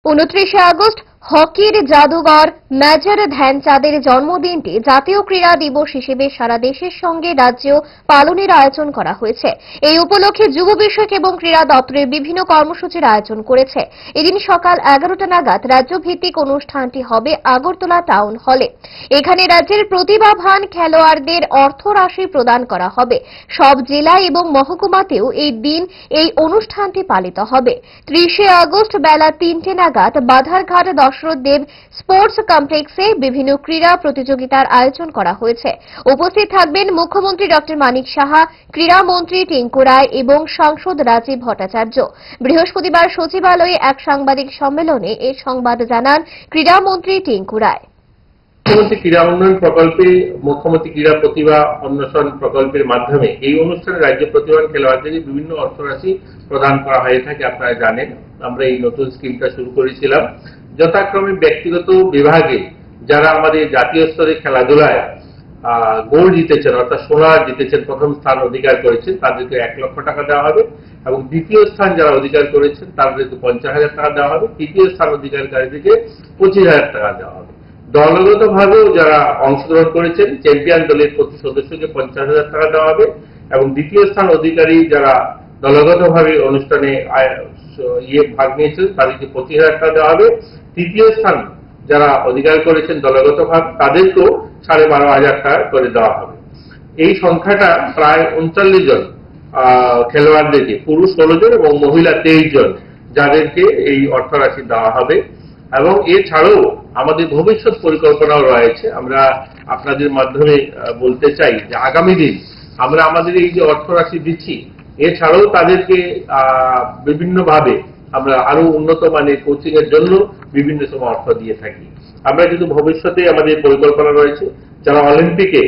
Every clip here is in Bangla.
29 আগস্ট হকির জাদুঘর মেজর ধ্যানচাঁদের জন্মদিনটি জাতীয় ক্রীড়া দিবস হিসেবে সারা দেশের সঙ্গে রাজ্যেও পালনের আয়োজন করা হয়েছে। এই উপলক্ষে যুব বিষয়ক এবং ক্রীড়া দপ্তরের বিভিন্ন কর্মসূচির আয়োজন করেছে। এদিন সকাল 11টা নাগাদ রাজ্যভিত্তিক অনুষ্ঠানটি হবে আগরতলা টাউন হলে। এখানে রাজ্যের প্রতিভাবান খেলোয়াড়দের অর্থরাশি প্রদান করা হবে। সব জেলা এবং মহকুমাতেও এই অনুষ্ঠানটি পালিত হবে। 30 আগস্ট বেলা 3টে নাগাদ বাধারঘাট দশরথ দেব স্পোর্টস কমপ্লেক্সে বিভিন্ন ক্রীড়া প্রতিযোগিতার আয়োজন করা হয়েছে। উপস্থিত থাকবেন মুখ্যমন্ত্রী ডক্টর মানিক সাহা, ক্রীড়ামন্ত্রী টিঙ্কু রায় এবং সাংসদ রাজীব ভট্টাচার্য। বৃহস্পতিবার সচিবালয়ে এক সাংবাদিক সম্মেলনে এ সংবাদ জানান ক্রীড়ামন্ত্রী টিঙ্কু রায়। মুখ্যমন্ত্রী ক্রীড়া উন্নয়ন প্রকল্পে মুখ্যমন্ত্রী ক্রীড়া প্রতিভা অন্বেষণ প্রকল্পের মাধ্যমে এই অনুষ্ঠানে রাজ্য প্রতিভাবান খেলোয়াড়দের বিভিন্ন অর্থরাশি প্রদান করা হয়ে থাকে। আপনারা জানেন, আমরা এই নতুন স্কিমটা শুরু করেছিলাম। যথাক্রমে ব্যক্তিগত বিভাগে যারা আমাদের জাতীয় স্তরে খেলাধুলায় গোল্ড জিতেছেন, অর্থাৎ সোনা জিতেছেন, প্রথম স্থান অধিকার করেছেন, তাদেরকে 1 লক্ষ টাকা দেওয়া হবে এবং দ্বিতীয় স্থান যারা অধিকার করেছেন তাদেরকে 50,000 টাকা দেওয়া হবে। তৃতীয় স্থান অধিকারীদেরকে 25,000 টাকা দেওয়া হবে। দলগতভাবেও যারা অংশগ্রহণ করেছেন, চ্যাম্পিয়ন দলের প্রতি সদস্যকে 50,000 টাকা দেওয়া হবে এবং দ্বিতীয় স্থান অধিকারী যারা দলগতভাবে অনুষ্ঠানে ভাগ নিয়েছেন তাদেরকে 25,000 টাকা দেওয়া হবে। তৃতীয় স্থান যারা অধিকার করেছেন দলগতভাবে তাদেরকেও 12,500 টাকা করে দেওয়া হবে। এই সংখ্যাটা প্রায় 39 জন খেলোয়াড়দেরকে, পুরুষ 16 জন এবং মহিলা 23 জন, যাদেরকে এই অর্থরাশি দেওয়া হবে। এবং এছাড়াও আমাদের ভবিষ্যৎ পরিকল্পনাও রয়েছে। আমরা আপনাদের মাধ্যমে বলতে চাই যে আগামী দিন আমরা আমাদের এই যে অর্থরাশি দিচ্ছি, এছাড়াও তাদেরকে বিভিন্নভাবে আমরা আরো উন্নত মানের কোচিং এর জন্য বিভিন্ন সময় অর্থ দিয়ে থাকি। আমরা কিন্তু ভবিষ্যতে আমাদের পরিকল্পনা রয়েছে যারা অলিম্পিকে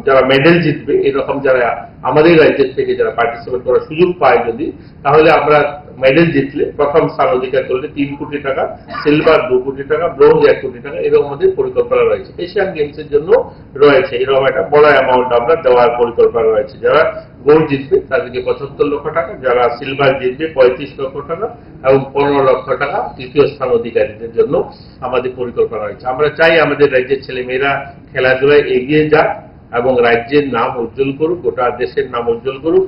যারা মেডেল জিতবে, এরকম যারা আমাদের রাজ্যের থেকে যারা পার্টিসিপেট করার সুযোগ পায় যদি, তাহলে আমরা মেডেল জিতলে প্রথম স্থান অধিকার করলে 3 কোটি টাকা, সিলভার 2 কোটি টাকা, ব্রোঞ্জ 1 কোটি টাকা, এরকম আমাদের পরিকল্পনা রয়েছে। এশিয়ান গেমস এর জন্য রয়েছে এরকম একটা বড় অ্যামাউন্ট আমরা দেওয়ার পরিকল্পনা রয়েছে। যারা গোল্ড জিতবে তাদেরকে 75 লক্ষ টাকা, যারা সিলভার জিতবে 35 লক্ষ টাকা এবং 15 লক্ষ টাকা তৃতীয় স্থান অধিকারীদের জন্য আমাদের পরিকল্পনা রয়েছে। আমরা চাই আমাদের রাজ্যের ছেলেমেয়েরা খেলাধুলায় এগিয়ে যাক এবং রাজ্যের নাম উজ্জ্বল করুক, গোটা দেশের নাম উজ্জ্বল করুক।